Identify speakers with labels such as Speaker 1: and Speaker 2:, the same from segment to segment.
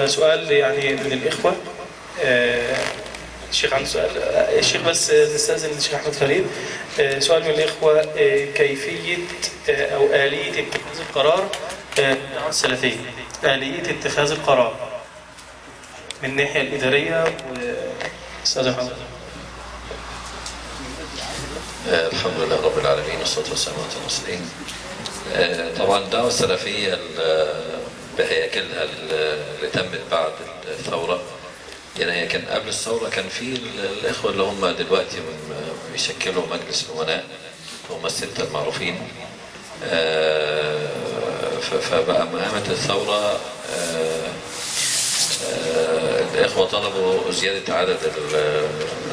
Speaker 1: سؤال يعني من الإخوة. الشيخ عنده سؤال. الشيخ بس نستأذن الشيخ أحمد فريد. سؤال من الإخوة: كيفية أو آلية اتخاذ القرار الدعوة السلفية، آلية اتخاذ القرار من الناحية الإدارية. أستاذ محمد.
Speaker 2: الحمد لله رب العالمين والصلاة والسلام على المرسلين. طبعا الدعوة السلفية بهياكلها اللي تمت بعد الثورة، يعني هي كان قبل الثورة كان في الإخوة اللي هم دلوقتي بيشكلوا مجلس الأمناء، هم الستة المعروفين. فبقى مهمة الثورة الإخوة طلبوا زيادة عدد،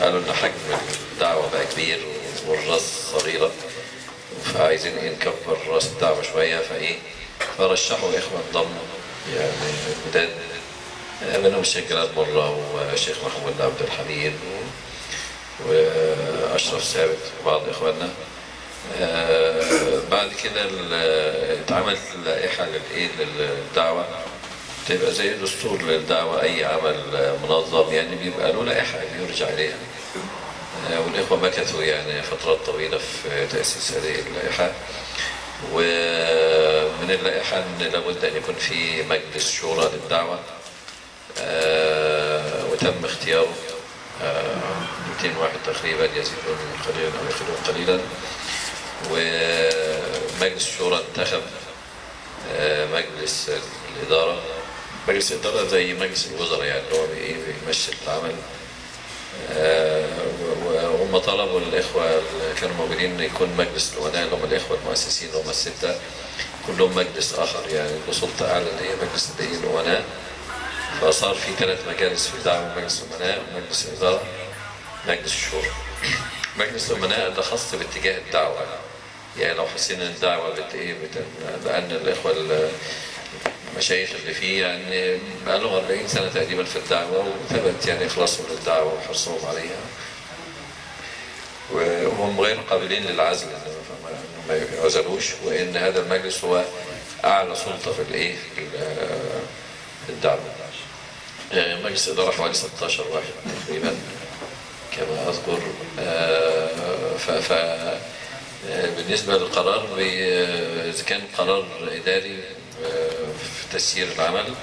Speaker 2: قالوا إن حجم الدعوة بقى كبير والراس صغيرة، فعايزين نكبر راس الدعوة شوية، فرشحوا إخوة انضموا يعني جداد، منهم الشيخ جلال مرة والشيخ محمود عبد الحميد وأشرف ثابت وبعض إخواننا. بعد كده اتعملت لائحة للدعوة، تبقى زي دستور للدعوة. أي عمل منظم يعني بيبقى له لائحة بيرجع إليها، والإخوة مكثوا يعني فترات طويلة في تأسيس هذه اللائحة. ومن اللائحة أن لابد أن يكون في مجلس شورى للدعوة، وتم اختياره 200 واحد تقريبا، يزيدون قليلا أو يقلون قليلا. ومجلس الشورى انتخب مجلس الإدارة. مجلس الإدارة زي مجلس الوزراء، يعني هو بيمشي العمل. وهم طلبوا الإخوة اللي كانوا موجودين إن يكون مجلس الأمناء اللي هم الإخوة المؤسسين اللي هم الستة كلهم مجلس آخر، يعني بسلطة أعلى اللي هي مجلس الأمناء. فصار في 3 مجالس في الدعوة: مجلس الأمناء، مجلس الإدارة، مجلس الشورى. مجلس الأمناء ده خاص باتجاه الدعوة، يعني لو حسينا ان الدعوة لأن الإخوة المشايخ اللي فيه يعني بقى لهم 40 سنة تقريبا في الدعوة، وثبت يعني إخلاصهم للدعوة وحرصهم عليها، وهم غير قابلين للعزل، ما يعزلوش. وإن هذا المجلس هو أعلى سلطة في الدعوة. مجلس الإدارة حوالي 16 واحد تقريبا كما أذكر. بالنسبة للقرار، إذا كان قرار إداري في تسيير العمل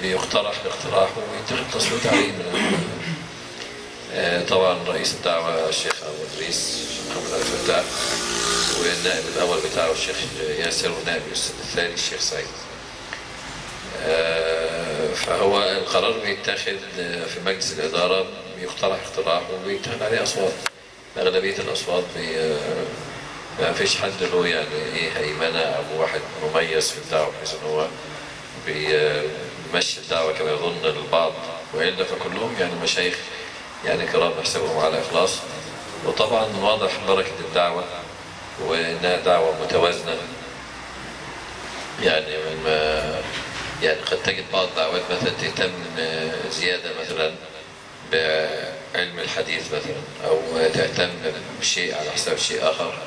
Speaker 2: بيقترح الاقتراح ويتخذ تصويت عليه طبعا رئيس الدعوة الشيخ أبو إدريس محمد الفتاح، والنائب الأول بتاعه الشيخ ياسر، والنائب الثاني الشيخ سعيد. فهو القرار بيتاخد في مجلس الإدارة، بيقترح اقتراح وبيتاخد عليه أصوات. أغلبية الأصوات ما فيش حد له يعني هيمنة أو واحد مميز في الدعوة بحيث إن هو بيمشي الدعوة كما يظن البعض، وإلا فكلهم يعني مشايخ يعني كرام نحسبهم على إخلاص. وطبعا واضح بركة الدعوة وإنها دعوة متوازنة، يعني يعني قد تجد بعض الدعوات مثلا تهتم زيادة مثلا بعلم الحديث مثلا، أو تهتم بشيء على حساب شيء آخر،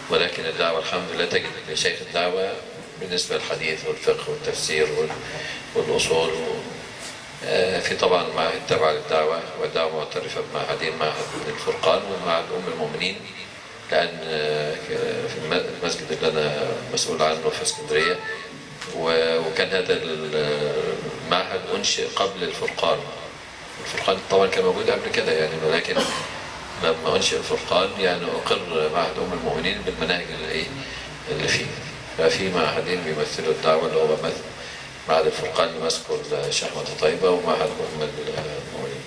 Speaker 2: ولكن الدعوة الحمد لله تجد شيخ الدعوة بالنسبة للحديث والفقه والتفسير والأصول. في طبعا معهد تبع للدعوة، والدعوة معترفة بمعهدين: معهد الفرقان ومعهد أم المؤمنين، لأن في المسجد اللي أنا مسؤول عنه في اسكندرية، وكان هذا المعهد أنشئ قبل الفرقان. الفرقان طبعا كان موجود قبل كده يعني، ولكن لما أنشئ الفرقان يعني أقر معهد أم المؤمنين بالمناهج اللي فيه. ففي معهدين بيمثلوا الدعوة، اللي هو معهد الفرقان اللي ماسكه الشيخ أحمد طيبة، ومعهد أم المؤمنين.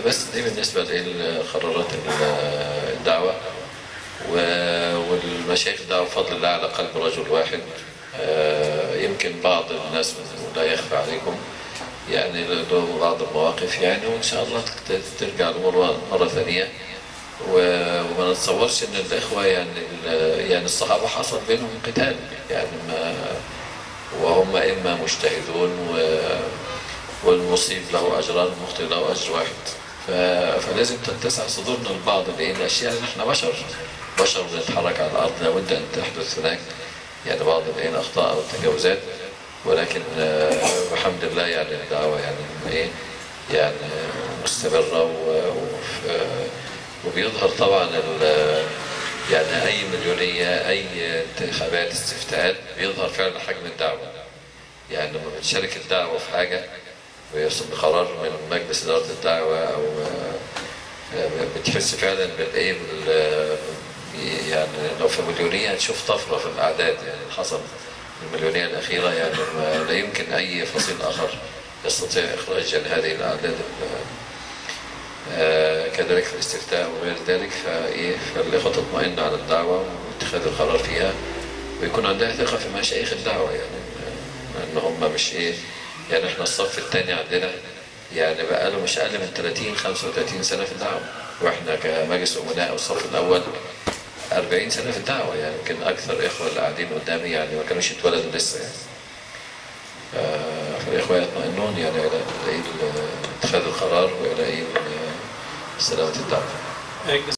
Speaker 2: بس دي بالنسبة لقرارات الدعوة. والمشايخ الدعوة بفضل الله على قلب رجل واحد. يمكن بعض الناس لا يخفى عليكم يعني له بعض المواقف يعني، وإن شاء الله ترجع الأمور مرة ثانية. وما نتصورش إن الإخوة يعني الصحابة حصل بينهم قتال يعني، وهم إما مجتهدون والمصيب له أجران والمخطئ له أجر واحد. فلازم تتسع صدورنا البعض، لأن الأشياء اللي إحنا بشر بنتحرك على الأرض، لابد أن تحدث هناك يعني بعض أخطاء أو تجاوزات، ولكن لله يعني الدعوة يعني ايه يعني مستمرة وبيظهر طبعا يعني أي مليونية أي انتخابات استفتاءات بيظهر فعلا حجم الدعوة. يعني لما بتشارك الدعوة في حاجة ويصل قرار من مجلس إدارة الدعوة أو بتحس فعلا بالإيه يعني لو في مليونية هتشوف طفرة في الأعداد يعني حصل المليونية الأخيرة يعني لا يمكن أي فصيل آخر يستطيع إخراج يعني هذه الأعداد. كذلك في الاستفتاء وغير ذلك فالإخوة تطمئن على الدعوة واتخاذ القرار فيها ويكون عندها ثقة في مشايخ الدعوة يعني ان هم مش يعني احنا الصف الثاني عندنا يعني بقى له مش اقل من 30-35 سنة في الدعوة، واحنا كمجلس امناء الصف الاول 40 سنة في الدعوة يعني يمكن اكثر اخوة اللي قاعدين قدامي يعني ما كانوش اتولدوا لسه يعني. فالاخوة يطمئنون يعني الى اتخاذ القرار والى سلامة الدعوة.